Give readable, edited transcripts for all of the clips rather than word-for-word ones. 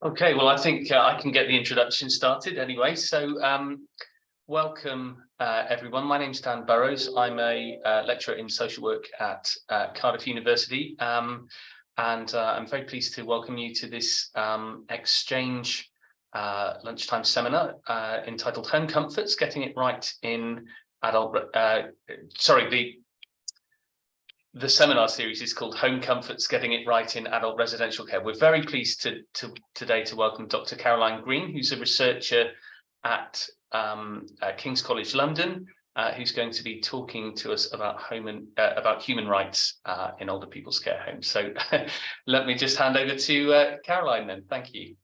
Okay, well, I think I can get the introduction started anyway. So welcome, everyone. My name's Dan Burrows. I'm a lecturer in social work at Cardiff University. And I'm very pleased to welcome you to this exchange lunchtime seminar entitled Home Comforts, Getting It Right in Adult... The seminar series is called Home Comforts, Getting It Right in Adult Residential Care. We're very pleased today to welcome Dr. Caroline Green, who's a researcher at King's College London, who's going to be talking to us about human rights in older people's care homes. So let me just hand over to Caroline then. Thank you.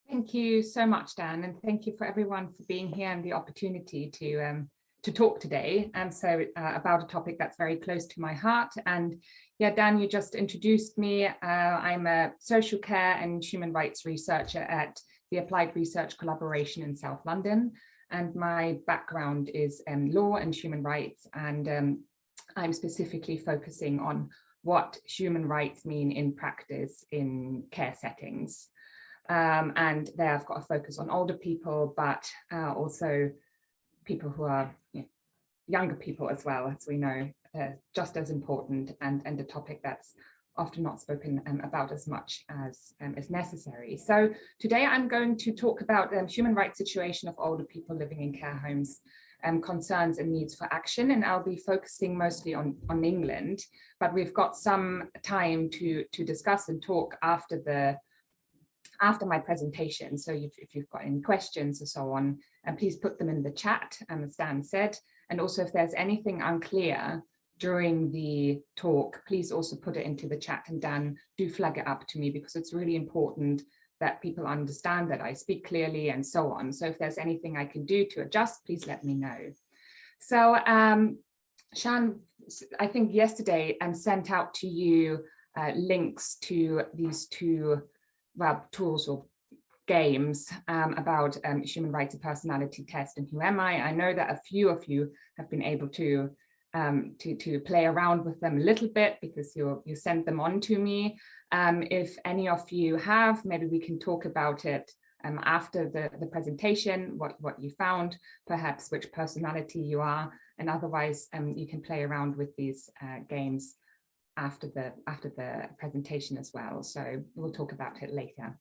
Thank you so much, Dan, and thank you for everyone for being here and the opportunity to talk today, and so about a topic that's very close to my heart. And yeah, Dan, you just introduced me. I'm a social care and human rights researcher at the Applied Research Collaboration in South London, and my background is law and human rights, and I'm specifically focusing on what human rights mean in practice in care settings. And there I've got a focus on older people, but also people who are younger people as well, as we know, just as important, and a topic that's often not spoken about as much as is necessary. So today I'm going to talk about the human rights situation of older people living in care homes, concerns and needs for action, and I'll be focusing mostly on England, but we've got some time to discuss and talk after my presentation. So if you've got any questions or so on, please put them in the chat, as Dan said. And also, if there's anything unclear during the talk, please also put it into the chat, and Dan, do flag it up to me, because it's really important that people understand that I speak clearly and so on. So if there's anything I can do to adjust, please let me know. So Shan, I think yesterday, sent out to you links to these two tools or games about human rights, a personality test, and who am I. I know that a few of you have been able to play around with them a little bit, because you sent them on to me. If any of you have, maybe we can talk about it after the presentation, what you found, perhaps which personality you are, and otherwise you can play around with these games after the presentation as well. So we'll talk about it later.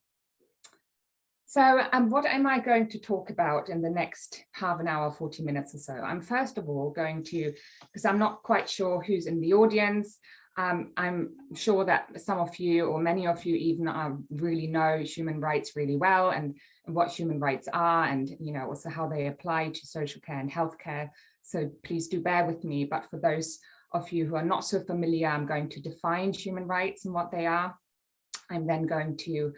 So what am I going to talk about in the next half an hour, 40 minutes or so? I'm first of all going to, because I'm not quite sure who's in the audience, I'm sure that some of you, or many of you even, really know human rights really well, and what human rights are, and also how they apply to social care and healthcare. So please do bear with me. But for those of you who are not so familiar, I'm going to define human rights and what they are. I'm then going to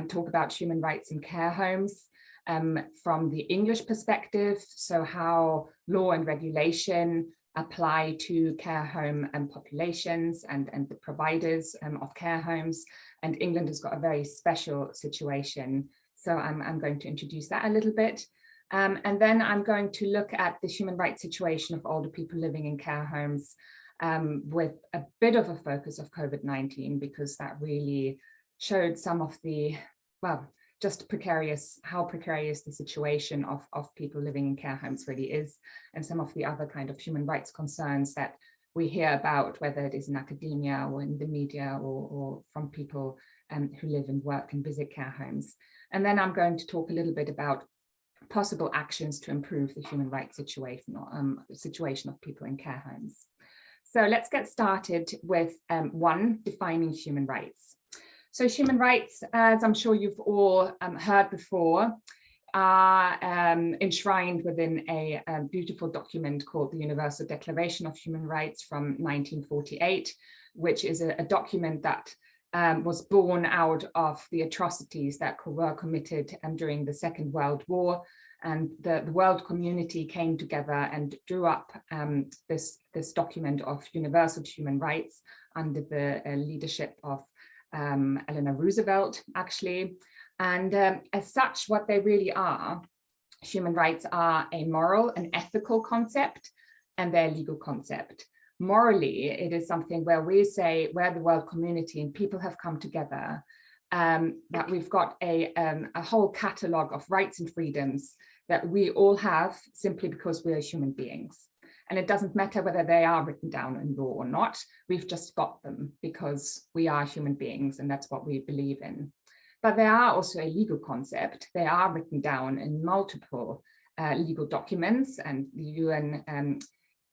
talk about human rights in care homes from the English perspective, so how law and regulation apply to care home populations and the providers of care homes. And England has got a very special situation, so I'm going to introduce that a little bit. And then I'm going to look at the human rights situation of older people living in care homes with a bit of a focus of COVID-19, because that really showed some of the, just how precarious the situation of people living in care homes really is, and some of the other kind of human rights concerns that we hear about, whether it is in academia or in the media, or from people who live and work and visit care homes. And then I'm going to talk a little bit about possible actions to improve the human rights situation, situation of people in care homes. So let's get started with defining human rights. So human rights, as I'm sure you've all heard before, are enshrined within a beautiful document called the Universal Declaration of Human Rights from 1948, which is a document that was born out of the atrocities that were committed during the Second World War. And the world community came together and drew up this document of universal human rights under the leadership of Eleanor Roosevelt, actually. And as such, what they really are, human rights are a moral and ethical concept, and they're a legal concept. Morally, it is something where we say, where the world community and people have come together that we've got a whole catalogue of rights and freedoms that we all have simply because we are human beings. And it doesn't matter whether they are written down in law or not, we've just got them because we are human beings and that's what we believe in. But they are also a legal concept. They are written down in multiple legal documents, and the UN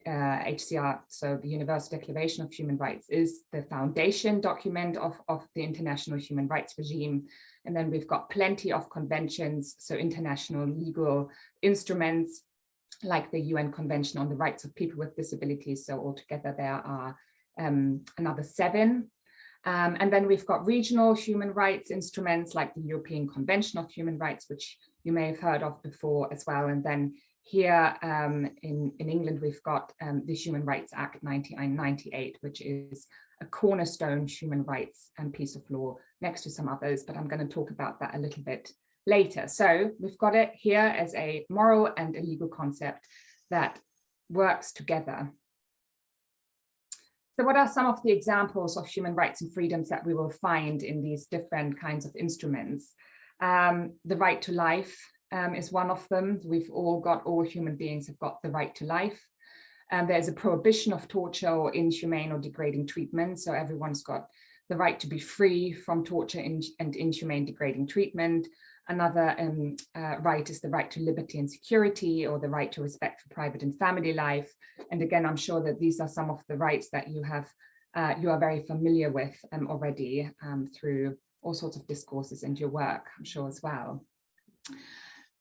HCR, so the Universal Declaration of Human Rights, is the foundation document of the international human rights regime. And then we've got plenty of conventions, so international legal instruments like the UN Convention on the Rights of People with Disabilities. So altogether there are another 7. And then we've got regional human rights instruments like the European Convention of Human Rights, which you may have heard of before as well. And then here in England, we've got the Human Rights Act 1998, which is a cornerstone human rights and piece of law next to some others, but I'm going to talk about that a little bit later. So we've got it here as a moral and a legal concept that works together. So what are some of the examples of human rights and freedoms that we will find in these different kinds of instruments? The right to life is one of them. All human beings have got the right to life. There's a prohibition of torture or inhumane or degrading treatment. So everyone's got the right to be free from torture and inhumane degrading treatment. Another right is the right to liberty and security, or the right to respect for private and family life. And again, I'm sure that these are some of the rights that you are very familiar with already through all sorts of discourses in your work, I'm sure as well.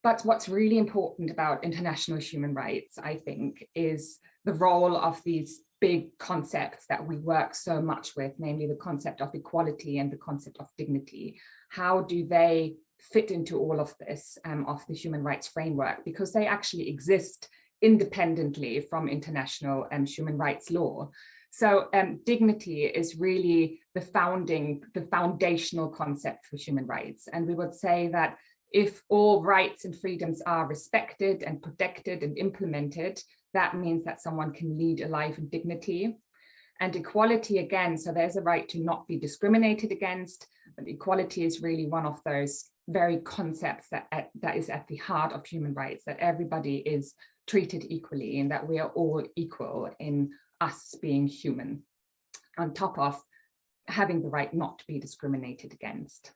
But what's really important about international human rights, I think, is the role of these big concepts that we work so much with, namely the concept of equality and the concept of dignity. How do they fit into all of this of the human rights framework? Because they actually exist independently from international human rights law. So dignity is really the foundational concept for human rights. And we would say that if all rights and freedoms are respected and protected and implemented, that means that someone can lead a life in dignity. And equality, again, so there's a right to not be discriminated against, but equality is really one of those very concepts that is at the heart of human rights, that everybody is treated equally and that we are all equal in us being human, on top of having the right not to be discriminated against.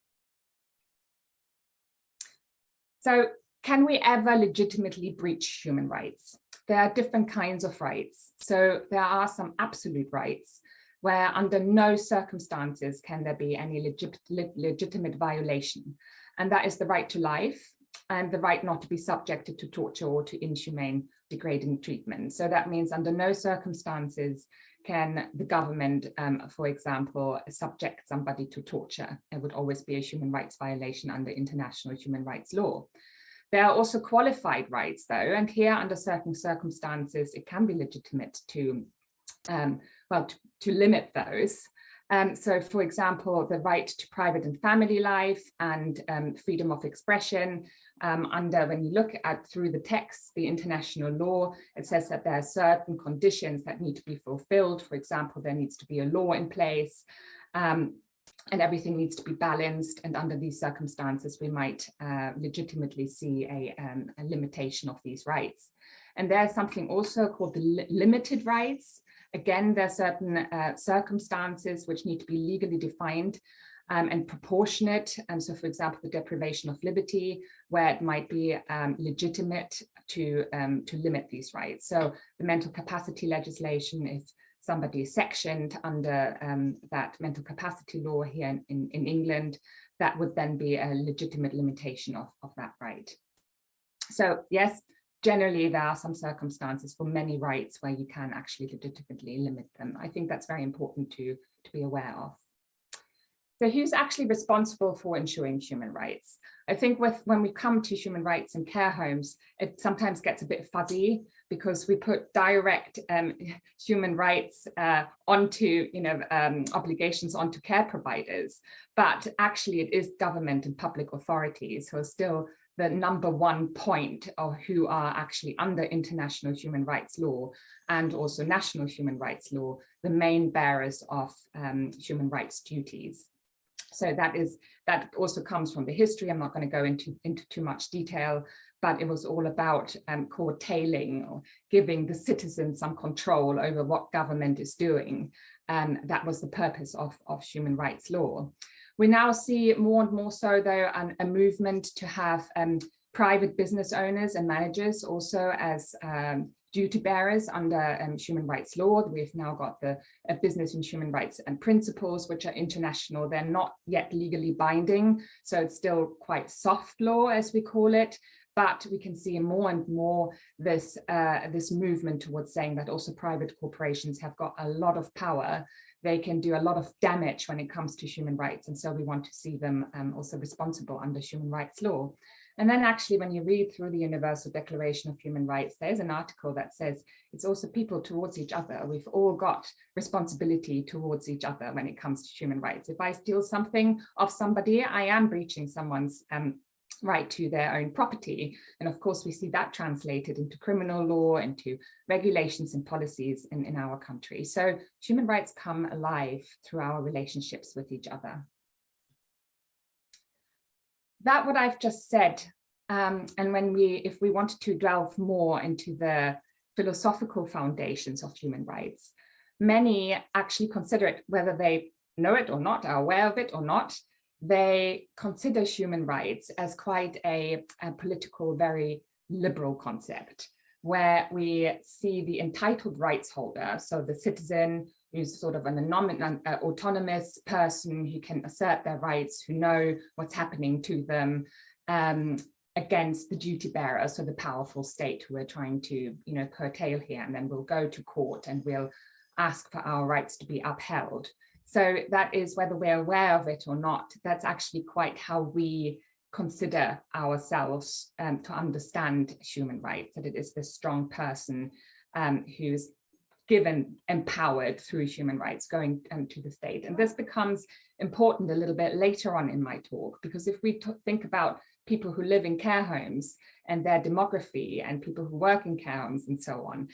So can we ever legitimately breach human rights? There are different kinds of rights. So there are some absolute rights where under no circumstances can there be any legitimate violation. And that is the right to life and the right not to be subjected to torture or to inhumane degrading treatment. So that means under no circumstances can the government, for example, subject somebody to torture. It would always be a human rights violation under international human rights law. There are also qualified rights, though, and here under certain circumstances, it can be legitimate to, to limit those. So, for example, the right to private and family life and freedom of expression. When you look at through the text, the international law, it says that there are certain conditions that need to be fulfilled. For example, there needs to be a law in place. And everything needs to be balanced. And under these circumstances, we might legitimately see a limitation of these rights. And there's something also called the limited rights. Again, there are certain circumstances which need to be legally defined and proportionate. So, for example, the deprivation of liberty, where it might be legitimate to limit these rights. So the mental capacity legislation, if somebody is sectioned under that mental capacity law here in England, that would then be a legitimate limitation of that right. So yes, generally there are some circumstances for many rights where you can actually legitimately limit them. I think that's very important to be aware of. So who's actually responsible for ensuring human rights? I think when we come to human rights in care homes, it sometimes gets a bit fuzzy because we put direct human rights onto, obligations onto care providers. But actually it is government and public authorities who are still the number one point of who are actually under international human rights law and also national human rights law, the main bearers of human rights duties. So that also comes from the history. I'm not going to go into too much detail, but it was all about curtailing or giving the citizens some control over what government is doing. That was the purpose of human rights law. We now see more and more so, though, a movement to have private business owners and managers also as duty bearers under human rights law. We've now got the business and human rights and principles, which are international. They're not yet legally binding, so it's still quite soft law, as we call it. But we can see more and more this movement towards saying that also private corporations have got a lot of power. They can do a lot of damage when it comes to human rights. And so we want to see them also responsible under human rights law. And then actually, when you read through the Universal Declaration of Human Rights, there's an article that says it's also people towards each other. We've all got responsibility towards each other when it comes to human rights. If I steal something of somebody, I am breaching someone's right to their own property. And of course, we see that translated into criminal law, into regulations and policies in our country. So human rights come alive through our relationships with each other. That what I've just said, and if we wanted to delve more into the philosophical foundations of human rights, many actually consider it, whether they know it or not, are aware of it or not, they consider human rights as quite a political, very liberal concept, where we see the entitled rights holder, so the citizen who's sort of an autonomous person who can assert their rights, who know what's happening to them, against the duty bearer, so the powerful state who are trying to, curtail here, and then we'll go to court and we'll ask for our rights to be upheld. So that is, whether we're aware of it or not, that's actually quite how we consider ourselves to understand human rights, that it is this strong person who's given, empowered through human rights going to the state. And this becomes important a little bit later on in my talk, because if we think about people who live in care homes and their demography and people who work in care homes and so on,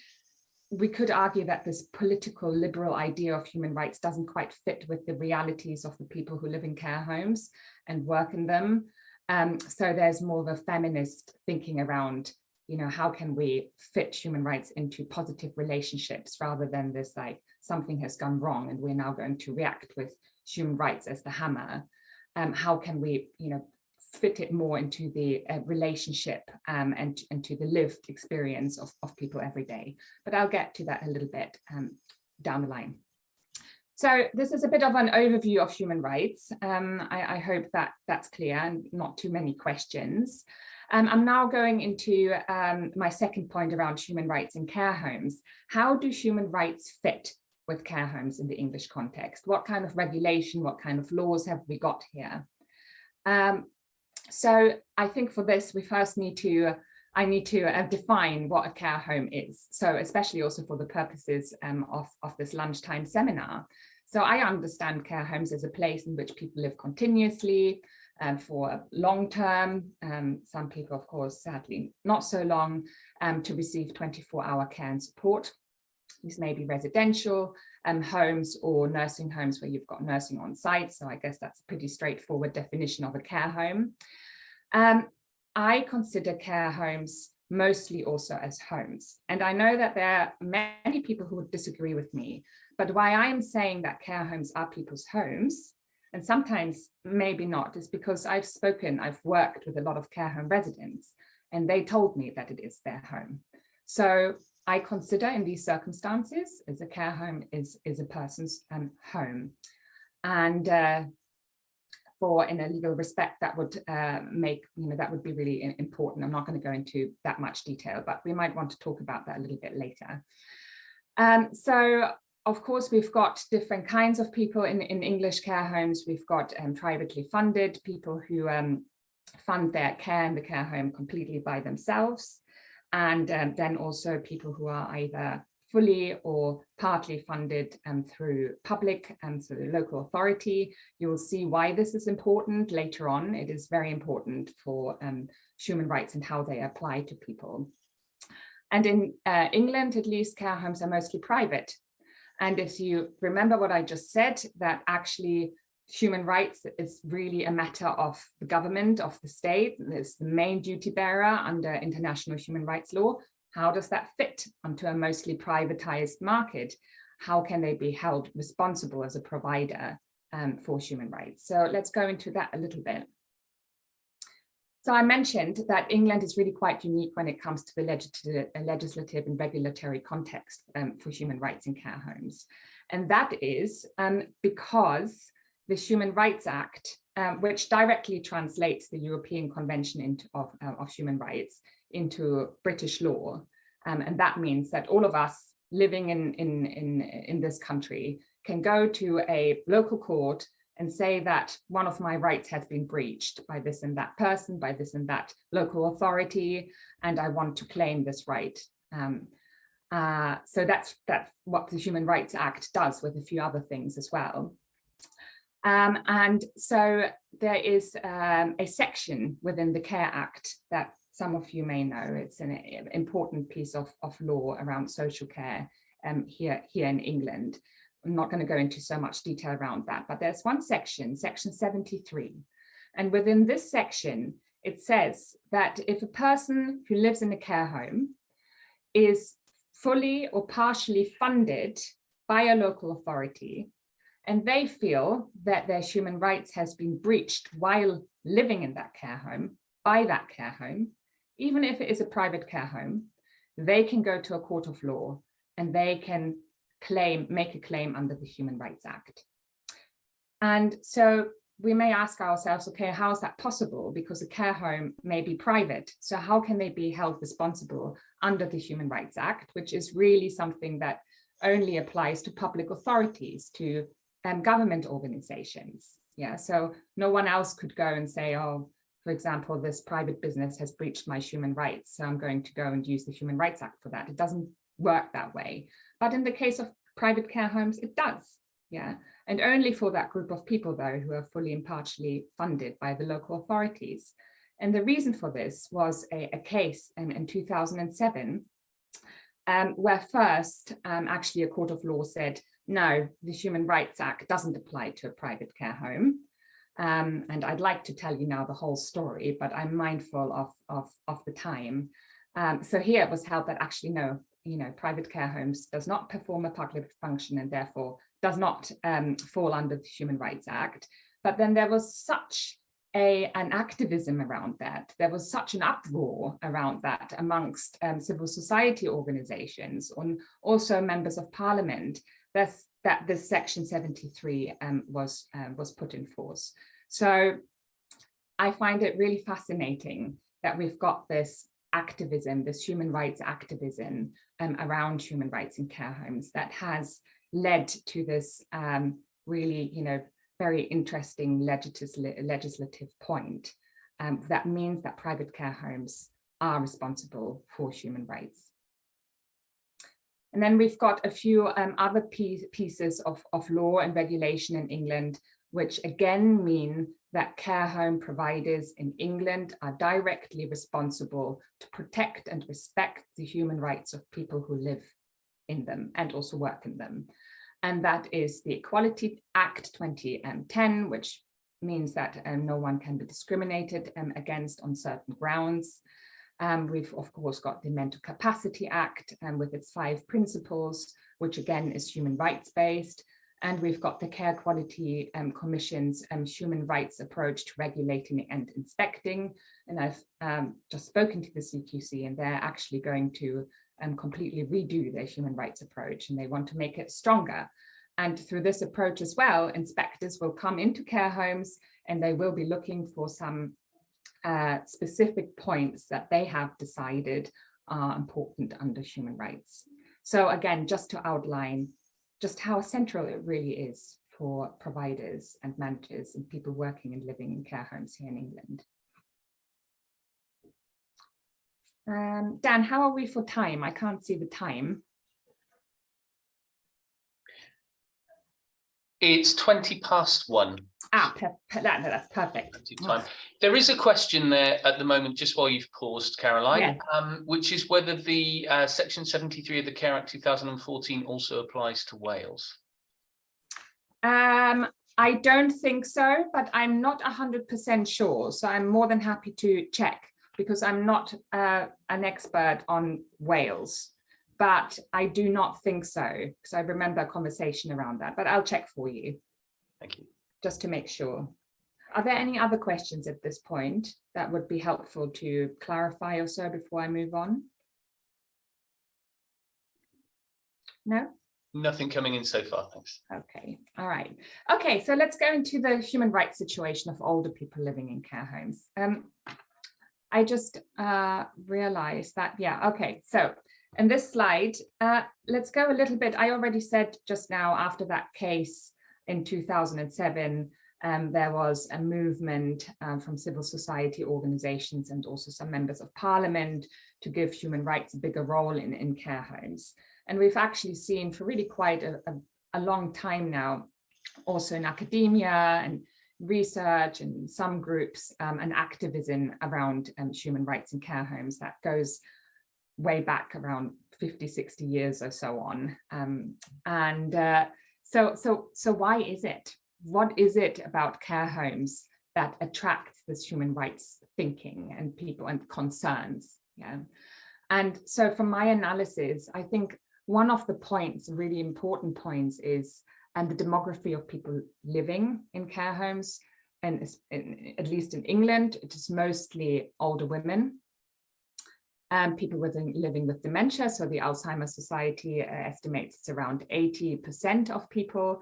we could argue that this political liberal idea of human rights doesn't quite fit with the realities of the people who live in care homes and work in them. So there's more of a feminist thinking around, how can we fit human rights into positive relationships, rather than this like something has gone wrong and we're now going to react with human rights as the hammer. How can we, fit it more into the relationship and to the lived experience of people every day. But I'll get to that a little bit down the line. So this is a bit of an overview of human rights. I hope that that's clear and not too many questions. I'm now going into my second point around human rights in care homes. How do human rights fit with care homes in the English context? What kind of regulation, what kind of laws have we got here? So I think for this, we first I need to define what a care home is. So especially also for the purposes of this lunchtime seminar. So I understand care homes as a place in which people live continuously for long term. Some people, of course, sadly, not so long, to receive 24-hour care and support. These may be residential homes or nursing homes where you've got nursing on site. So I guess that's a pretty straightforward definition of a care home. I consider care homes mostly also as homes. And I know that there are many people who would disagree with me, but why I'm saying that care homes are people's homes, and sometimes maybe not, is because I've worked with a lot of care home residents, and they told me that it is their home. So I consider in these circumstances as a care home is a person's home. And in a legal respect, that would that would be really important. I'm not going to go into that much detail, but we might want to talk about that a little bit later. So of course, we've got different kinds of people in English care homes. We've got privately funded people who fund their care in the care home completely by themselves. And then also people who are either fully or partly funded through public and through the local authority. You will see why this is important later on. It is very important for human rights and how they apply to people. And in England, at least, care homes are mostly private. And if you remember what I just said, that actually human rights is really a matter of the government, of the state. It's the main duty bearer under international human rights law. How does that fit onto a mostly privatized market? How can they be held responsible as a provider for human rights? So let's go into that a little bit. So I mentioned that England is really quite unique when it comes to the legislative and regulatory context for human rights in care homes. And that is because the Human Rights Act, which directly translates the European Convention of Human Rights into British law. And that means that all of us living in this country can go to a local court and say that one of my rights has been breached by this and that person, by this and that local authority, and I want to claim this right. So that's what the Human Rights Act does with a few other things as well. And so there is a section within the Care Act that some of you may know. It's an important piece of law around social care here in England. I'm not going to go into so much detail around that, but there's one section, section 73. And within this section, it says that if a person who lives in a care home is fully or partially funded by a local authority, and they feel that their human rights has been breached while living in that care home, by that care home, even if it is a private care home, they can go to a court of law and they can make a claim under the Human Rights Act. And so we may ask ourselves, okay, how is that possible? Because a care home may be private. So how can they be held responsible under the Human Rights Act, which is really something that only applies to public authorities, to government organizations. Yeah, so no one else could go and say, oh, for example, this private business has breached my human rights, so I'm going to go and use the Human Rights Act for that. It doesn't work that way. But in the case of private care homes, it does. Yeah, and only for that group of people, though, who are fully and partially funded by the local authorities. And the reason for this was a case in 2007, where first, actually, a court of law said, no, the Human Rights Act doesn't apply to a private care home. And I'd like to tell you now the whole story, but I'm mindful of the time. So here it was held that actually, no, private care homes does not perform a public function and therefore does not fall under the Human Rights Act. But then there was such an activism around that. There was such an uproar around that amongst civil society organizations and also members of parliament that this section 73 was put in force. So I find it really fascinating that we've got this activism, this human rights activism around human rights in care homes that has led to this really, very interesting legislative point that means that private care homes are responsible for human rights. And then we've got a few other pieces of law and regulation in England, which again mean that care home providers in England are directly responsible to protect and respect the human rights of people who live in them and also work in them. And that is the Equality Act 2010, which means that no one can be discriminated against on certain grounds. We've, of course, got the Mental Capacity Act with its 5 principles, which again is human rights based. And we've got the Care Quality Commission's human rights approach to regulating and inspecting. And I've just spoken to the CQC, and they're actually going to completely redo their human rights approach, and they want to make it stronger. And through this approach as well, inspectors will come into care homes and they will be looking for some specific points that they have decided are important under human rights. So again, just to outline just how central it really is for providers and managers and people working and living in care homes here in England. Dan, how are we for time? I can't see the time. It's 1:20. That's perfect. Time. There is a question there at the moment, just while you've paused, Caroline, which is whether the section 73 of the Care Act 2014 also applies to Wales. I don't think so, but I'm not 100% sure. So I'm more than happy to check, because I'm not an expert on Wales, but I do not think so, because I remember a conversation around that, but I'll check for you. Thank you. Just to make sure. Are there any other questions at this point that would be helpful to clarify or so before I move on? No? Nothing coming in so far, thanks. Okay, all right. Okay, so let's go into the human rights situation of older people living in care homes. I just realized that, yeah, okay, so in this slide, let's go a little bit. I already said just now, after that case in 2007, there was a movement from civil society organizations and also some members of parliament to give human rights a bigger role in care homes. And we've actually seen for really quite a long time now, also in academia and research and some groups, and activism around human rights in care homes that goes way back around 50, 60 years or so on. So why is it? What is it about care homes that attracts this human rights thinking and people and concerns? Yeah. And so from my analysis, I think one of the points, really important points, is the demography of people living in care homes. And at least in England, it is mostly older women and people living with dementia. So the Alzheimer Society estimates it's around 80% of people,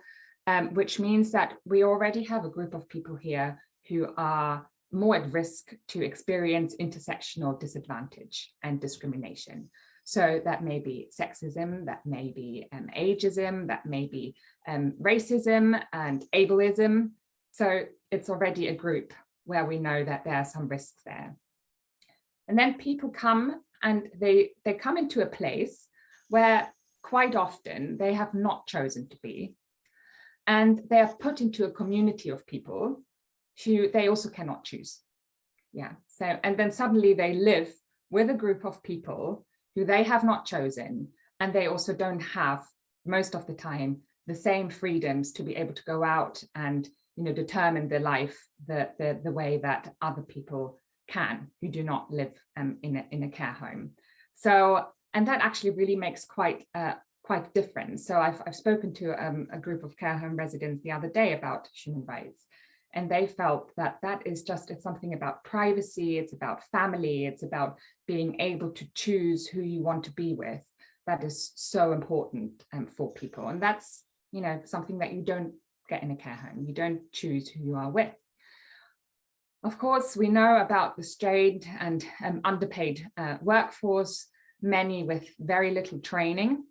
which means that we already have a group of people here who are more at risk to experience intersectional disadvantage and discrimination. So that may be sexism, that may be ageism, that may be racism and ableism. So it's already a group where we know that there are some risks there. And then people come and they come into a place where quite often they have not chosen to be. And they are put into a community of people who they also cannot choose. Yeah. So, and then suddenly they live with a group of people who they have not chosen, and they also don't have, most of the time, the same freedoms to be able to go out and, you know, determine their life the way that other people can, who do not live in a care home. So, and that actually really makes quite difference. So I've spoken to a group of care home residents the other day about human rights, and they felt that it's something about privacy, it's about family, it's about being able to choose who you want to be with. That is so important for people. And that's, you know, something that you don't get in a care home. You don't choose who you are with. Of course, we know about the strained and underpaid workforce, many with very little training,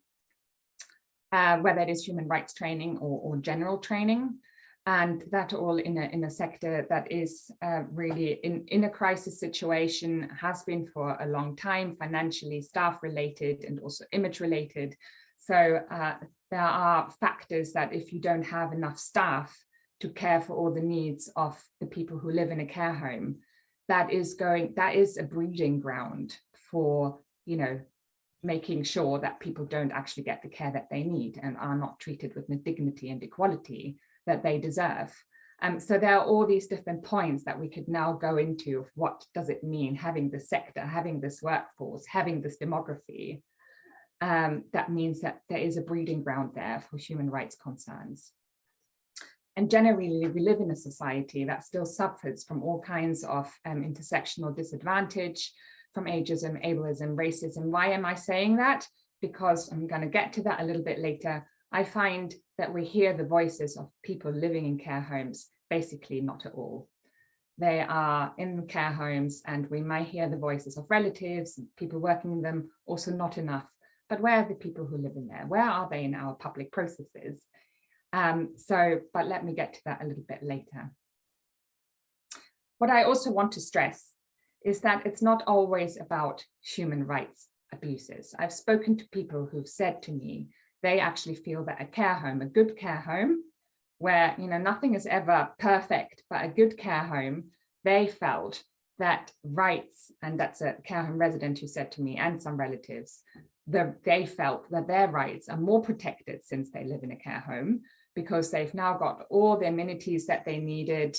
whether it is human rights training or general training. And that all in a sector that is really in a crisis situation, has been for a long time, financially, staff related, and also image related. So there are factors that if you don't have enough staff to care for all the needs of the people who live in a care home, that is a breeding ground for, you know, making sure that people don't actually get the care that they need and are not treated with the dignity and equality that they deserve. So there are all these different points that we could now go into of what does it mean having this sector, having this workforce, having this demography. That means that there is a breeding ground there for human rights concerns. And generally, we live in a society that still suffers from all kinds of intersectional disadvantage, from ageism, ableism, racism. Why am I saying that? Because I'm going to get to that a little bit later. I find that we hear the voices of people living in care homes basically not at all. They are in care homes and we might hear the voices of relatives, people working in them, also not enough. But where are the people who live in there? Where are they in our public processes? But let me get to that a little bit later. What I also want to stress is that it's not always about human rights abuses. I've spoken to people who've said to me, they actually feel that a care home, a good care home, where, you know, nothing is ever perfect, but a good care home, they felt that rights, and that's a care home resident who said to me, and some relatives, they felt that their rights are more protected since they live in a care home, because they've now got all the amenities that they needed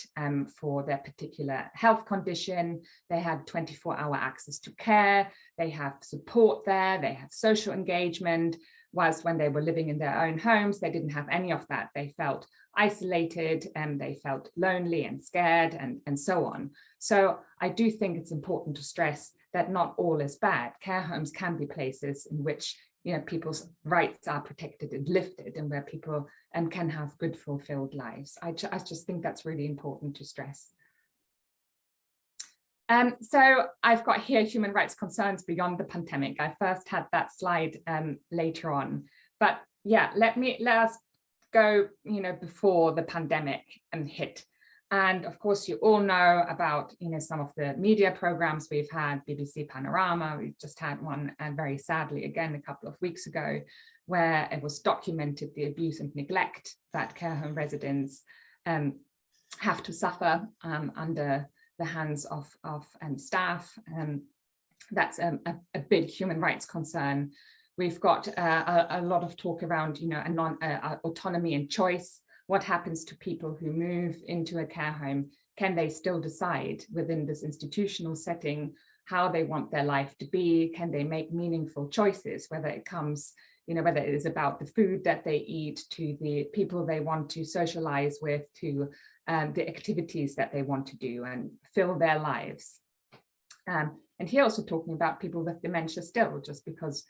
for their particular health condition. They had 24-hour access to care, they have support there, they have social engagement, whilst when they were living in their own homes, they didn't have any of that. They felt isolated and they felt lonely and scared and so on. So I do think it's important to stress that not all is bad. Care homes can be places in which people's rights are protected and lifted, and where people can have good, fulfilled lives. I just think that's really important to stress. So I've got here human rights concerns beyond the pandemic. I first had that slide later on, but yeah, let us go, before the pandemic hit. And of course, you all know about, some of the media programs we've had, BBC Panorama. We've just had one, and very sadly, again, a couple of weeks ago, where it was documented the abuse and neglect that care home residents have to suffer under the hands of staff. That's a big human rights concern. We've got a lot of talk around, autonomy and choice. What happens to people who move into a care home? Can they still decide within this institutional setting how they want their life to be? Can they make meaningful choices, whether it comes, whether it is about the food that they eat, to the people they want to socialize with, to the activities that they want to do and fill their lives. And here also talking about people with dementia still, just because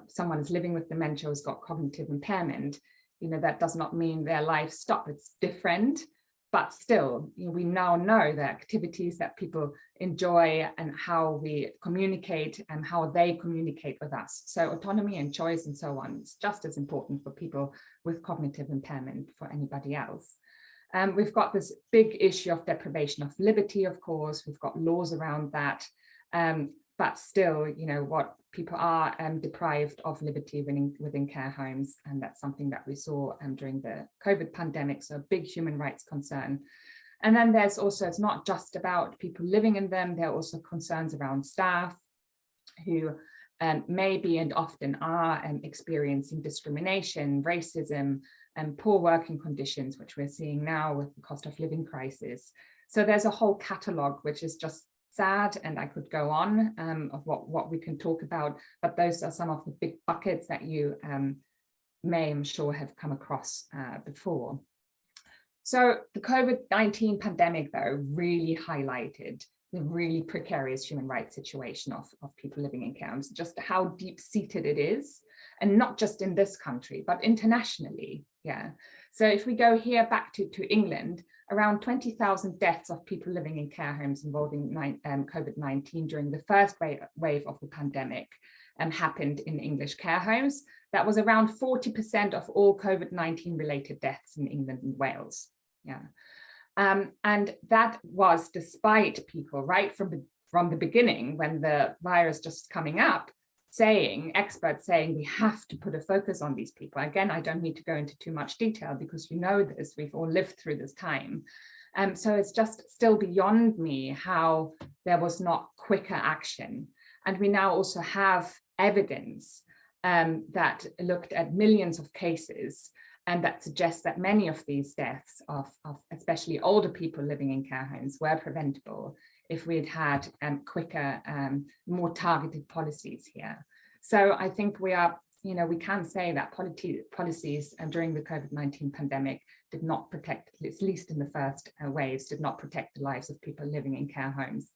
someone is living with dementia, has got cognitive impairment, that does not mean their life stops. It's different, but still, we now know the activities that people enjoy and how we communicate and how they communicate with us. So autonomy and choice and so on, it's just as important for people with cognitive impairment for anybody else. We've got this big issue of deprivation of liberty, of course. We've got laws around that, but still, what people are deprived of liberty within care homes, and that's something that we saw during the COVID pandemic, so a big human rights concern. And then there's also, it's not just about people living in them, there are also concerns around staff who may be and often are experiencing discrimination, racism, and poor working conditions, which we're seeing now with the cost of living crisis. So there's a whole catalogue which is just sad, and I could go on of what we can talk about, but those are some of the big buckets that you may, I'm sure, have come across before. So the COVID-19 pandemic, though, really highlighted the really precarious human rights situation of people living in care homes, just how deep-seated it is, and not just in this country, but internationally. Yeah. So if we go here back to England, around 20,000 deaths of people living in care homes involving COVID-19 during the first wave of the pandemic happened in English care homes. That was around 40% of all COVID-19 related deaths in England and Wales. Yeah. And that was despite people right from the beginning, when the virus just coming up, experts saying we have to put a focus on these people. Again, I don't need to go into too much detail because you know this, we've all lived through this time. So it's just still beyond me how there was not quicker action. And we now also have evidence that looked at millions of cases, and that suggests that many of these deaths of especially older people living in care homes were preventable if we had quicker, more targeted policies here. So I think we are, we can say that policies during the COVID-19 pandemic did not protect, at least in the first waves, did not protect the lives of people living in care homes.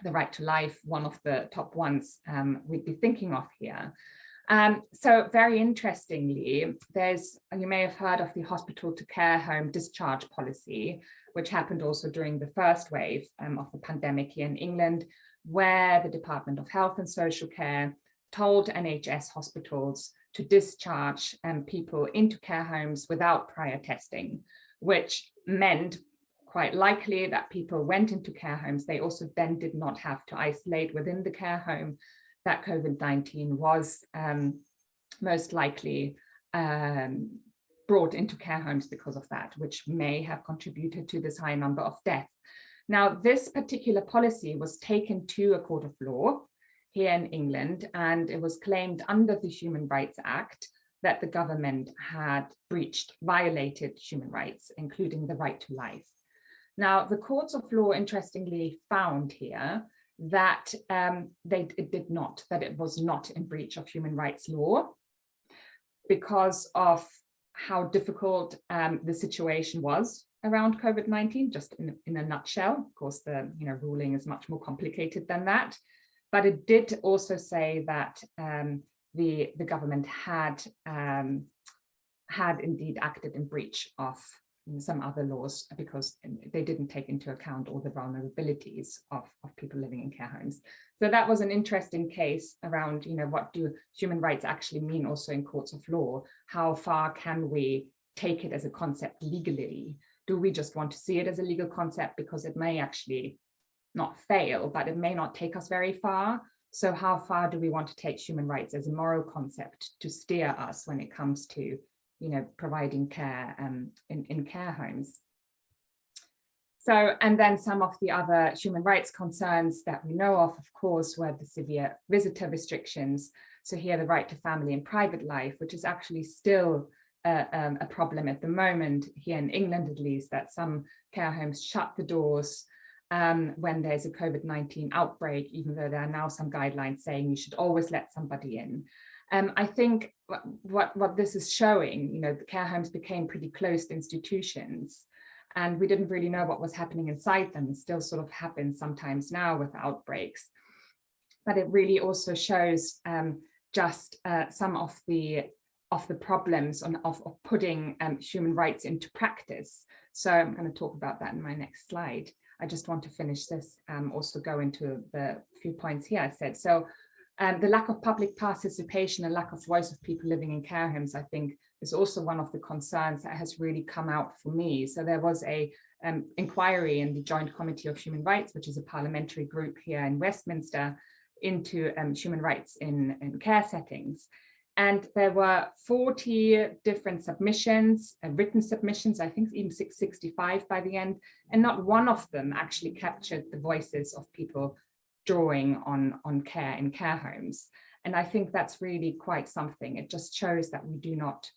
The right to life, one of the top ones we'd be thinking of here. So very interestingly, you may have heard of the hospital to care home discharge policy, which happened also during the first wave of the pandemic here in England, where the Department of Health and Social Care told NHS hospitals to discharge people into care homes without prior testing, which meant quite likely that people went into care homes. They also then did not have to isolate within the care home, that COVID-19 was most likely brought into care homes because of that, which may have contributed to this high number of deaths. Now, this particular policy was taken to a court of law here in England, and it was claimed under the Human Rights Act that the government had violated human rights, including the right to life. Now, the courts of law, interestingly, found here that it was not in breach of human rights law because of how difficult the situation was around COVID-19, just in a nutshell. Of course, the ruling is much more complicated than that, but it did also say that the government had indeed acted in breach of some other laws because they didn't take into account all the vulnerabilities of people living in care homes. So that was an interesting case around, what do human rights actually mean also in courts of law? How far can we take it as a concept legally? Do we just want to see it as a legal concept because it may actually not fail, but it may not take us very far? So how far do we want to take human rights as a moral concept to steer us when it comes to providing care in care homes? So, and then some of the other human rights concerns that we know of course, were the severe visitor restrictions. So here the right to family and private life, which is actually still a problem at the moment, here in England at least, that some care homes shut the doors when there's a COVID-19 outbreak, even though there are now some guidelines saying you should always let somebody in. I think what this is showing, the care homes became pretty closed institutions, and we didn't really know what was happening inside them. It still sort of happens sometimes now with outbreaks. But it really also shows just some of the problems of putting human rights into practice. So I'm going to talk about that in my next slide. I just want to finish this, also go into the few points here I said. So the lack of public participation and lack of voice of people living in care homes, I think, is also one of the concerns that has really come out for me. So there was a inquiry in the Joint Committee of Human Rights, which is a parliamentary group here in Westminster, into human rights in care settings. And there were 40 different submissions, written submissions, I think even 665 by the end, and not one of them actually captured the voices of people drawing on care in care homes. And I think that's really quite something. It just shows that we do not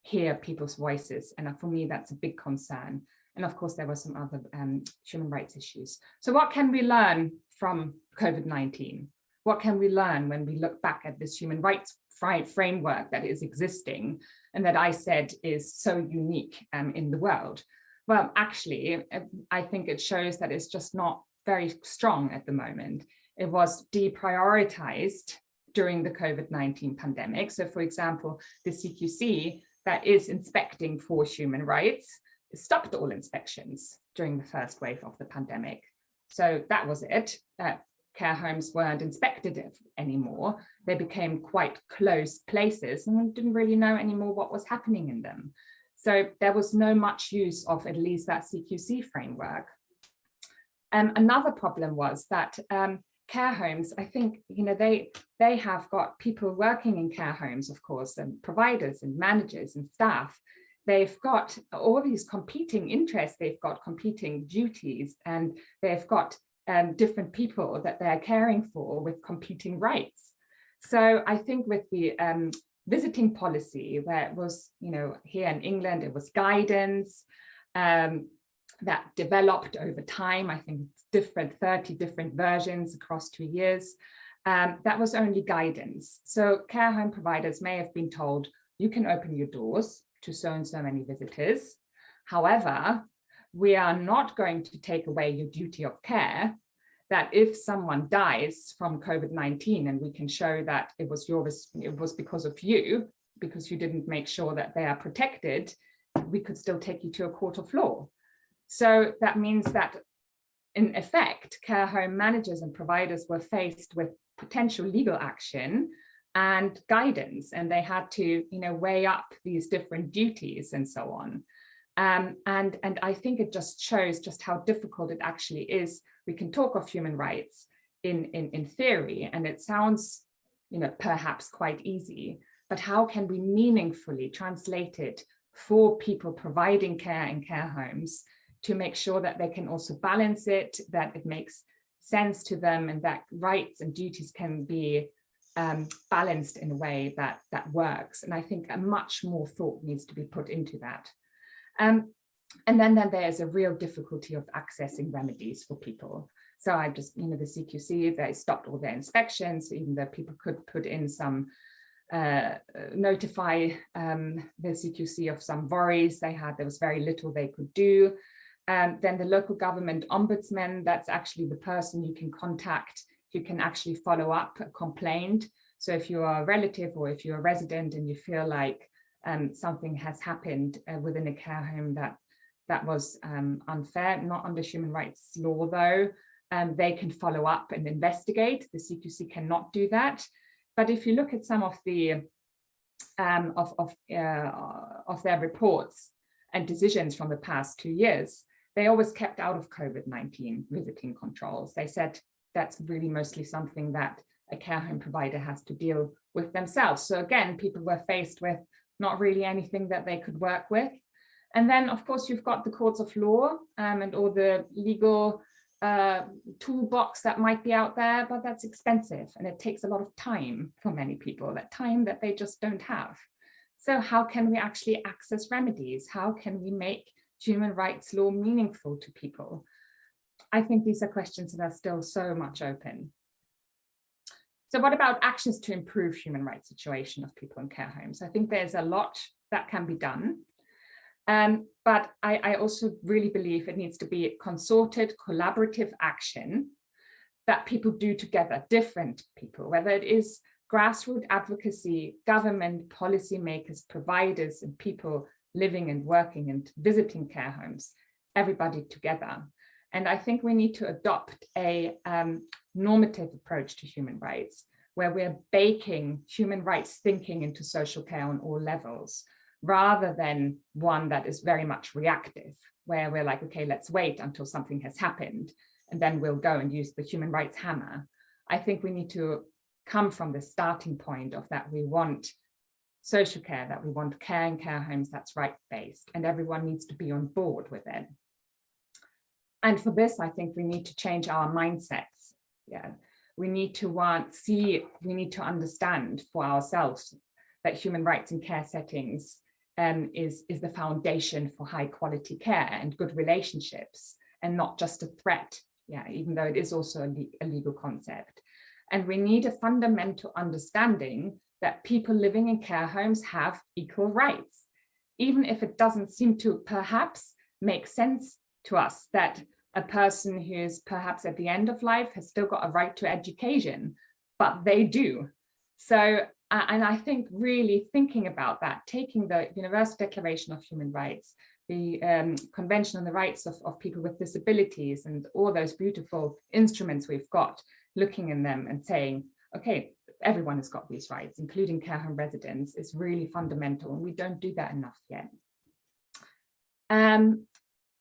hear people's voices. And for me, that's a big concern. And of course, there were some other human rights issues. So what can we learn from COVID-19? What can we learn when we look back at this human rights framework that is existing and that I said is so unique in the world? Well, actually, I think it shows that it's just not very strong at the moment. It was deprioritized during the COVID-19 pandemic. So for example, the CQC that is inspecting for human rights stopped all inspections during the first wave of the pandemic. So that was it. Care homes weren't inspected anymore. They became quite closed places and we didn't really know anymore what was happening in them. So there was no much use of at least that CQC framework. Another problem was that care homes, I think, they have got people working in care homes, of course, and providers and managers and staff. They've got all these competing interests, they've got competing duties, and they've got different people that they're caring for with competing rights. So I think with the visiting policy, where it was, here in England, it was guidance that developed over time. I think it's 30 different versions across 2 years. That was only guidance. So care home providers may have been told, you can open your doors to so and so many visitors. However, we are not going to take away your duty of care, that if someone dies from COVID-19 and we can show that it was because of you, because you didn't make sure that they are protected, we could still take you to a court of law. So that means that in effect, care home managers and providers were faced with potential legal action and guidance, and they had to, weigh up these different duties and so on. And I think it just shows just how difficult it actually is. We can talk of human rights in theory, and it sounds, perhaps quite easy, but how can we meaningfully translate it for people providing care in care homes to make sure that they can also balance it, that it makes sense to them, and that rights and duties can be balanced in a way that works. And I think a much more thought needs to be put into that. And then there's a real difficulty of accessing remedies for people. So I just, the CQC, they stopped all their inspections, even though people could put in some, notify the CQC of some worries they had. There was very little they could do. Then the local government ombudsman, that's actually the person you can contact. You can actually follow up a complaint. So if you are a relative or if you're a resident and you feel like something has happened within a care home that was unfair, not under human rights law though, they can follow up and investigate. The CQC cannot do that. But if you look at some of the of their reports and decisions from the past 2 years, they always kept out of COVID-19 visiting controls. They said that's really mostly something that a care home provider has to deal with themselves. So again, people were faced with not really anything that they could work with. And then, of course, you've got the courts of law and all the legal toolbox that might be out there, but that's expensive and it takes a lot of time for many people, that time that they just don't have. So how can we actually access remedies? How can we make human rights law meaningful to people? I think these are questions that are still so much open. So what about actions to improve human rights situation of people in care homes? I think there's a lot that can be done. But I also really believe it needs to be a consorted, collaborative action that people do together, different people, whether it is grassroots advocacy, government, policymakers, providers, and people living and working and visiting care homes, everybody together. And I think we need to adopt a normative approach to human rights, where we're baking human rights thinking into social care on all levels, rather than one that is very much reactive, where we're like, okay, let's wait until something has happened, and then we'll go and use the human rights hammer. I think we need to come from the starting point of that we want social care, that we want care in care homes that's right-based, and everyone needs to be on board with it. And for this, I think we need to change our mindsets. Yeah, we need to we need to understand for ourselves that human rights in care settings is the foundation for high quality care and good relationships, and not just a threat. Yeah, even though it is also a legal concept. And we need a fundamental understanding that people living in care homes have equal rights, even if it doesn't seem to perhaps make sense to us that a person who's perhaps at the end of life has still got a right to education, but they do. So, and I think really thinking about that, taking the Universal Declaration of Human Rights, the Convention on the Rights of People with Disabilities, and all those beautiful instruments we've got, looking in them and saying, okay, everyone has got these rights, including care home residents, is really fundamental, and we don't do that enough yet.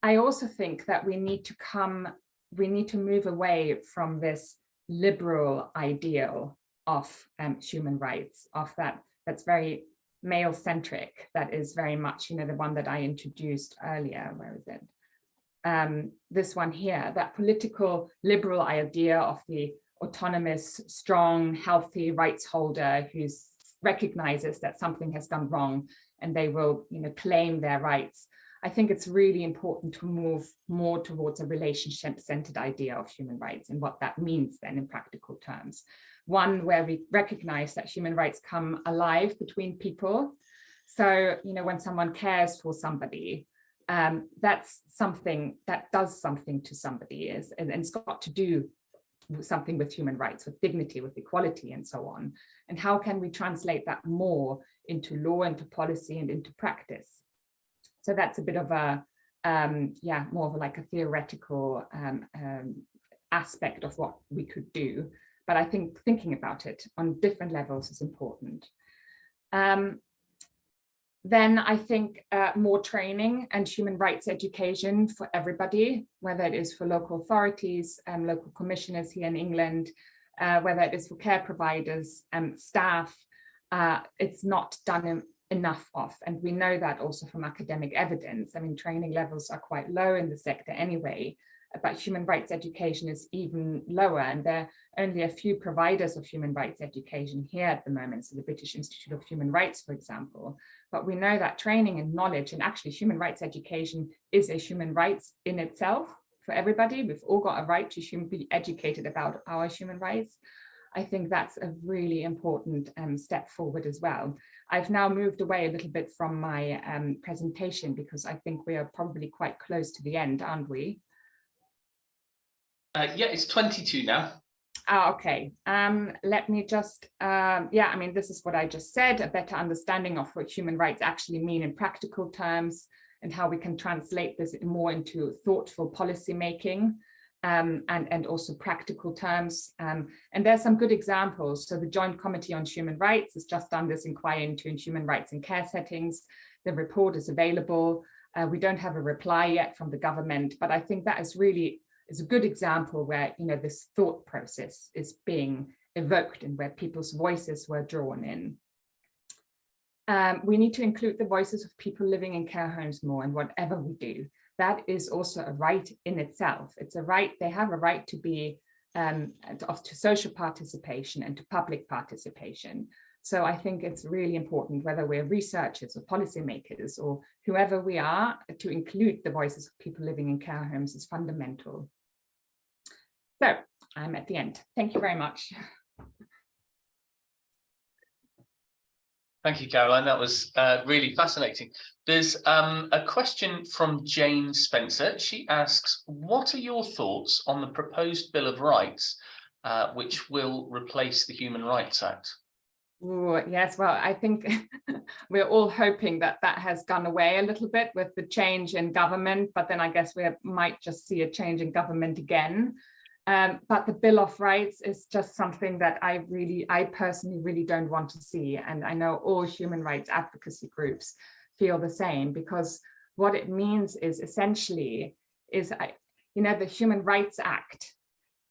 I also think that we need to move away from this liberal ideal of human rights, of that's very male-centric, that is very much, the one that I introduced earlier. Where is it? This one here, that political liberal idea of the autonomous, strong, healthy rights holder who recognizes that something has gone wrong and they will, claim their rights. I think it's really important to move more towards a relationship-centered idea of human rights and what that means then in practical terms. One where we recognize that human rights come alive between people. So, when someone cares for somebody, that's something that does something to somebody, and it's got to do something with human rights, with dignity, with equality, and so on. And how can we translate that more into law, into policy, and into practice? So that's a bit of a, more of like a theoretical aspect of what we could do. But I think thinking about it on different levels is important. Then I think more training and human rights education for everybody, whether it is for local authorities and local commissioners here in England, whether it is for care providers and staff, it's not done enough of. And we know that also from academic evidence. I mean, training levels are quite low in the sector anyway. but human rights education is even lower, and there are only a few providers of human rights education here at the moment, so the British Institute of Human Rights, for example. But we know that training and knowledge, and actually human rights education is a human rights in itself for everybody. We've all got a right to be educated about our human rights. I think that's a really important step forward as well. I've now moved away a little bit from my presentation because I think we are probably quite close to the end, aren't we? Yeah, it's 22 now. Okay, let me just, yeah, I mean, this is what I just said, a better understanding of what human rights actually mean in practical terms and how we can translate this more into thoughtful policy making. And also practical terms. And there's some good examples. So the Joint Committee on Human Rights has just done this inquiry into human rights in care settings. The report is available. We don't have a reply yet from the government, but I think that is a good example where, you know, this thought process is being evoked and where people's voices were drawn in. We need to include the voices of people living in care homes more in whatever we do. That is also a right in itself. It's a right, they have a right to be, to social participation and to public participation. So I think it's really important, whether we're researchers or policymakers or whoever we are, to include the voices of people living in care homes is fundamental. So I'm at the end. Thank you very much. Thank you, Caroline. That was really fascinating. There's a question from Jane Spencer. She asks, what are your thoughts on the proposed Bill of Rights, which will replace the Human Rights Act? Ooh, yes, well, I think we're all hoping that that has gone away a little bit with the change in government, but then I guess we might just see a change in government again. But the Bill of Rights is just something that I personally really don't want to see. And I know all human rights advocacy groups feel the same, because what it means is essentially is, you know, the Human Rights Act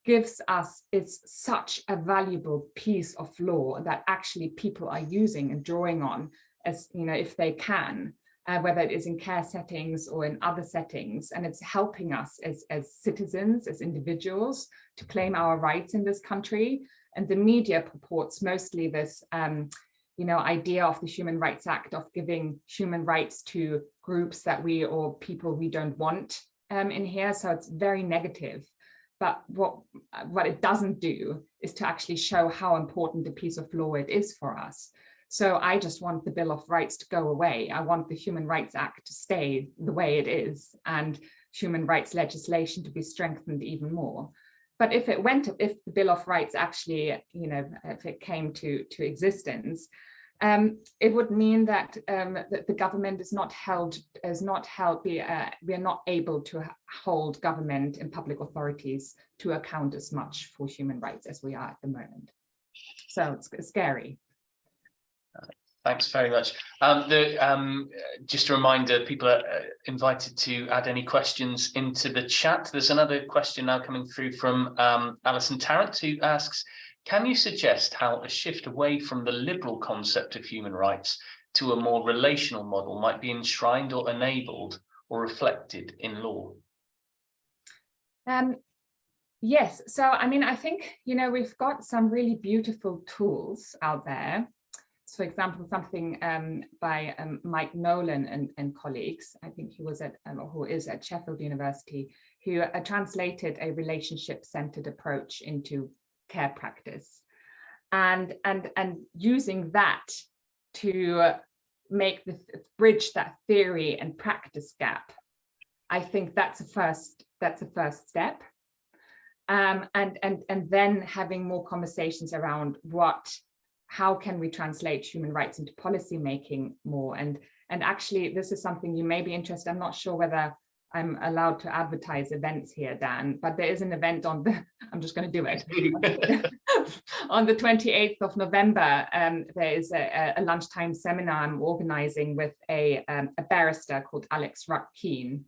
gives us, it's such a valuable piece of law that actually people are using and drawing on, as, you know, if they can. Whether it is in care settings or in other settings, and it's helping us as citizens, as individuals, to claim our rights in this country. And the media purports mostly this, you know, idea of the Human Rights Act of giving human rights to groups that we or people we don't want in here. So it's very negative. But what it doesn't do is to actually show how important a piece of law it is for us. So I just want the Bill of Rights to go away. I want the Human Rights Act to stay the way it is and human rights legislation to be strengthened even more. But if the Bill of Rights actually, you know, if it came to existence, it would mean that, that the government is not we are not able to hold government and public authorities to account as much for human rights as we are at the moment. So it's scary. Thanks very much. Just a reminder, people are invited to add any questions into the chat. There's another question now coming through from Alison Tarrant, who asks, can you suggest how a shift away from the liberal concept of human rights to a more relational model might be enshrined or enabled or reflected in law? Yes, so I mean, I think, you know, we've got some really beautiful tools out there. So, for example, something by Mike Nolan and colleagues, I think he was at, who is at Sheffield University, who translated a relationship-centered approach into care practice, and using that to make the bridge that theory and practice gap. I think that's a first step. And then having more conversations around how can we translate human rights into policy making more, and actually this is something you may be interested. I'm not sure whether I'm allowed to advertise events here, Dan, but there is an event on the, I'm just going to do it, on the 28th of November. There is a lunchtime seminar I'm organizing with a barrister called Alex Ruck-Keene,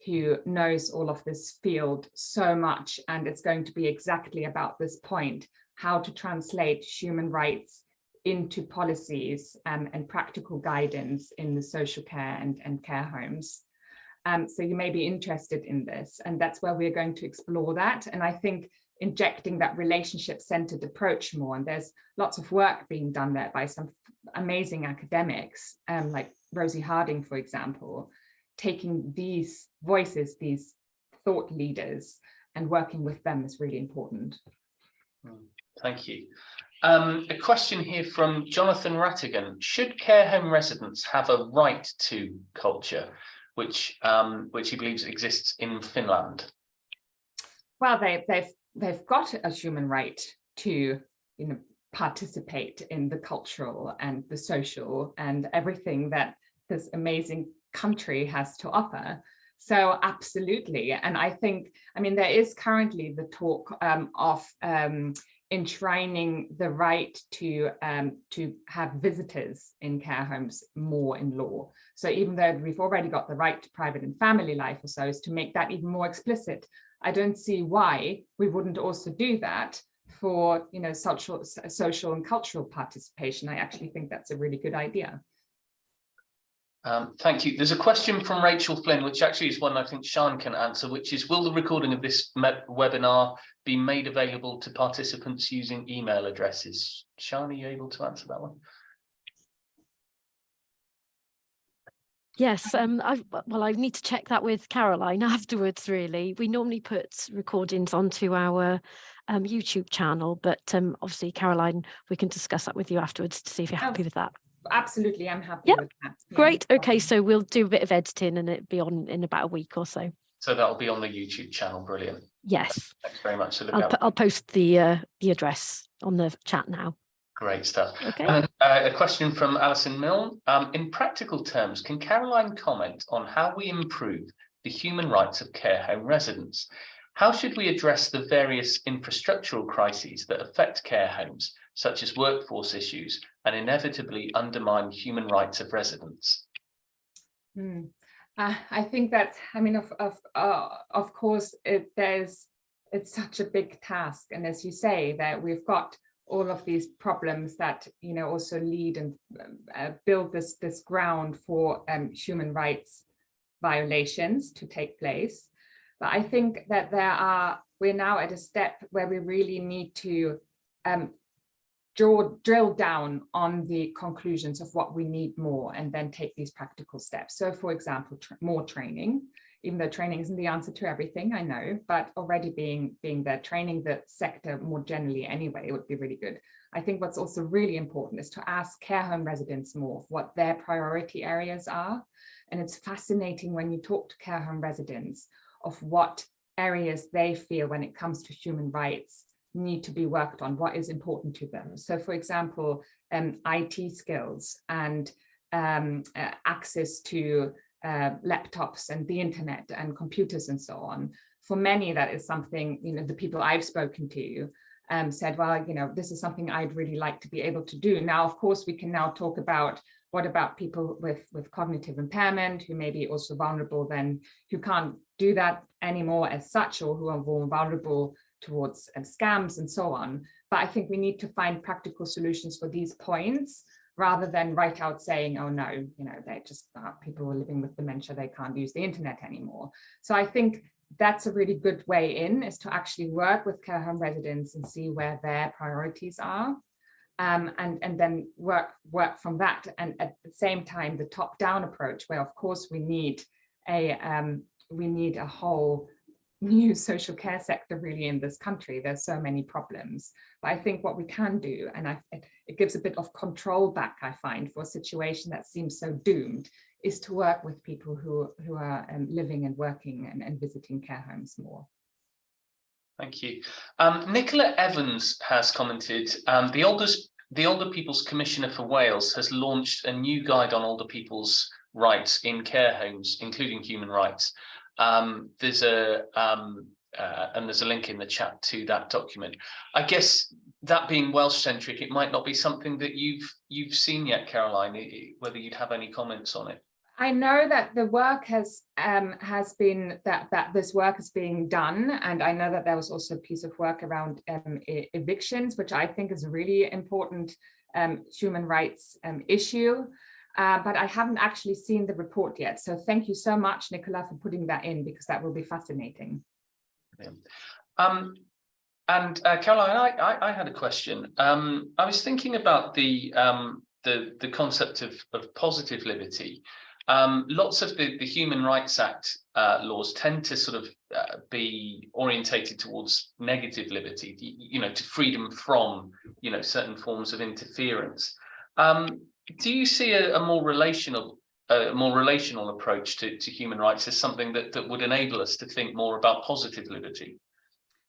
who knows all of this field so much, and it's going to be exactly about this point, how to translate human rights into policies and practical guidance in the social care and care homes. So you may be interested in this, and that's where we're going to explore that. And I think injecting that relationship-centered approach more, and there's lots of work being done there by some amazing academics, like Rosie Harding, for example, taking these voices, these thought leaders, and working with them is really important. Thank you. A question here from Jonathan Rattigan. Should care home residents have a right to culture, which he believes exists in Finland? Well, they've got a human right to, participate in the cultural and the social and everything that this amazing country has to offer. So absolutely. And I think, there is currently the talk of enshrining the right to have visitors in care homes more in law. So even though we've already got the right to private and family life or so, is to make that even more explicit. I don't see why we wouldn't also do that for social and cultural participation. I actually think that's a really good idea. Thank you. There's a question from Rachel Flynn, which actually is one I think Sian can answer, which is, will the recording of this webinar be made available to participants using email addresses? Sian, are you able to answer that one? Yes, I need to check that with Caroline afterwards, really. We normally put recordings onto our YouTube channel, but obviously, Caroline, we can discuss that with you afterwards to see if you're happy with that. Absolutely, I'm happy with that. Yeah. Great. Okay, so we'll do a bit of editing and it'll be on in about a week or so. So that'll be on the YouTube channel. Brilliant. Yes. Thanks very much. I'll post the address on the chat now. Great stuff. Okay. And a question from Alison Milne. In practical terms, can Caroline comment on how we improve the human rights of care home residents? How should we address the various infrastructural crises that affect care homes, such as workforce issues, and inevitably undermine human rights of residents? I think that's, of course, it's such a big task. And as you say, that we've got all of these problems that, also lead and build this ground for human rights violations to take place. But I think that we're now at a step where we really need to drill down on the conclusions of what we need more, and then take these practical steps. So, for example, more training, even though training isn't the answer to everything, I know, but already being there, training the sector more generally anyway, would be really good. I think what's also really important is to ask care home residents more what their priority areas are. And it's fascinating when you talk to care home residents of what areas they feel when it comes to human rights need to be worked on, what is important to them. So, for example, IT skills and access to laptops and the internet and computers and so on. For many, that is something, the people I've spoken to said, well, this is something I'd really like to be able to do. Now, of course, we can now talk about what about people with cognitive impairment who may be also vulnerable then, who can't do that anymore as such, or who are more vulnerable towards scams and so on. But I think we need to find practical solutions for these points, rather than right out saying, oh no, they just people who are living with dementia, they can't use the internet anymore. So I think that's a really good way in, is to actually work with care home residents and see where their priorities are, and then work from that. And at the same time, the top-down approach, where of course we need a whole new social care sector really in this country. There's so many problems, but I think what we can do, and it gives a bit of control back, I find, for a situation that seems so doomed, is to work with people who are living and working and visiting care homes more. Thank you. Nicola Evans has commented, the Older People's Commissioner for Wales has launched a new guide on older people's rights in care homes, including human rights. There's a link in the chat to that document. I guess that being Welsh-centric, it might not be something that you've seen yet, Caroline, whether you'd have any comments on it. I know that the work has been that this work is being done, and I know that there was also a piece of work around evictions, which I think is a really important human rights issue. but I haven't actually seen the report yet. So thank you so much, Nicola, for putting that in, because that will be fascinating. Caroline, I had a question. I was thinking about the concept of positive liberty. Lots of the Human Rights Act laws tend to sort of be orientated towards negative liberty, to freedom from, certain forms of interference. Do you see a more relational approach to human rights as something that would enable us to think more about positive liberty?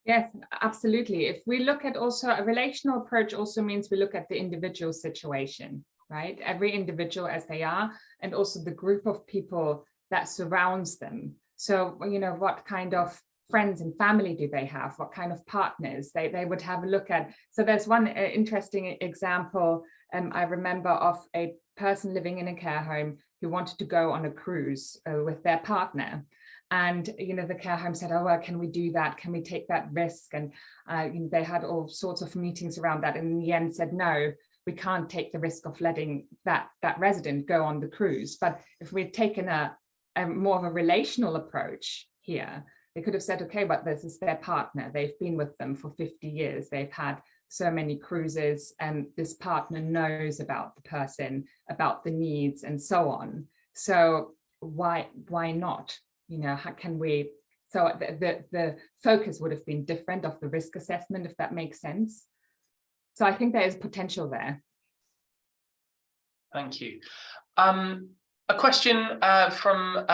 Yes, absolutely. If we look at also a relational approach, also means we look at the individual situation, right? Every individual as they are, and also the group of people that surrounds them. So, what kind of friends and family do they have? What kind of partners they would have a look at? So there's one interesting example I remember of a person living in a care home who wanted to go on a cruise with their partner. And, the care home said, oh, well, can we do that? Can we take that risk? And they had all sorts of meetings around that. And in the end said, no, we can't take the risk of letting that resident go on the cruise. But if we'd taken a more of a relational approach here, they could have said, okay, but this is their partner. They've been with them for 50 years. They've had so many cruises, and this partner knows about the person, about the needs, and so on. So why not? How can we? So the focus would have been different of the risk assessment, if that makes sense. So I think there is potential there. Thank you. A question from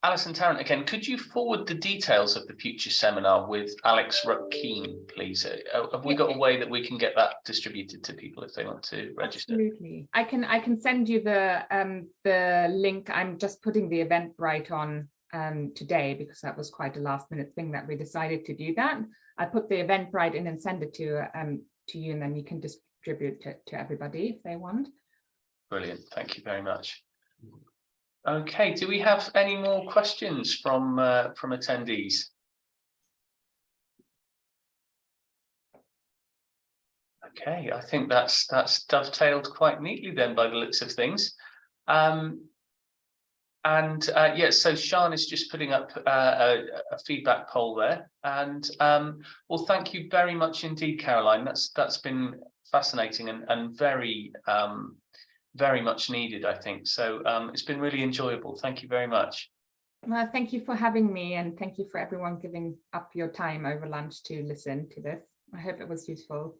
Alison Tarrant again. Could you forward the details of the future seminar with Alex Ruck-Keen, please? Have we got a way that we can get that distributed to people if they want to register? Absolutely. I can send you the link. I'm just putting the Eventbrite on today, because that was quite a last minute thing that we decided to do that. I put the Eventbrite in and send it to you, and then you can distribute it to everybody if they want. Brilliant. Thank you very much. Okay, do we have any more questions from attendees? Okay, I think that's dovetailed quite neatly then by the looks of things. Yes, so Sian is just putting up a feedback poll there, and well, thank you very much indeed, Caroline. That's been fascinating and very very much needed, I think. So it's been really enjoyable. Thank you very much. Well, thank you for having me, and thank you for everyone giving up your time over lunch to listen to this. I hope it was useful.